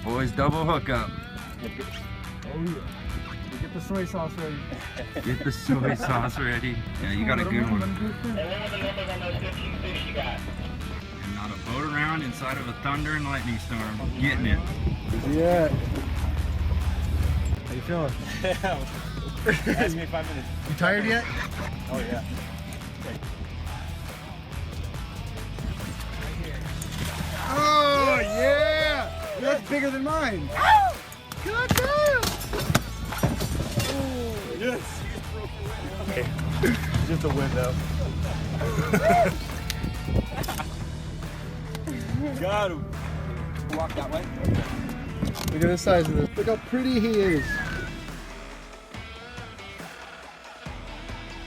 Boys double hookup. Oh yeah. Get the soy sauce ready. Get the soy sauce ready. Yeah, you got a good one. And not a boat around inside of a thunder and lightning storm. Getting it. Yeah. How you feeling? Ask me 5 minutes. You tired yet? Oh yeah. Oh yeah! That's bigger than mine. Oh, God damn! Oh yes. Okay. Just a window. Got him. Walk that way. Look at the size of this. Look how pretty he is.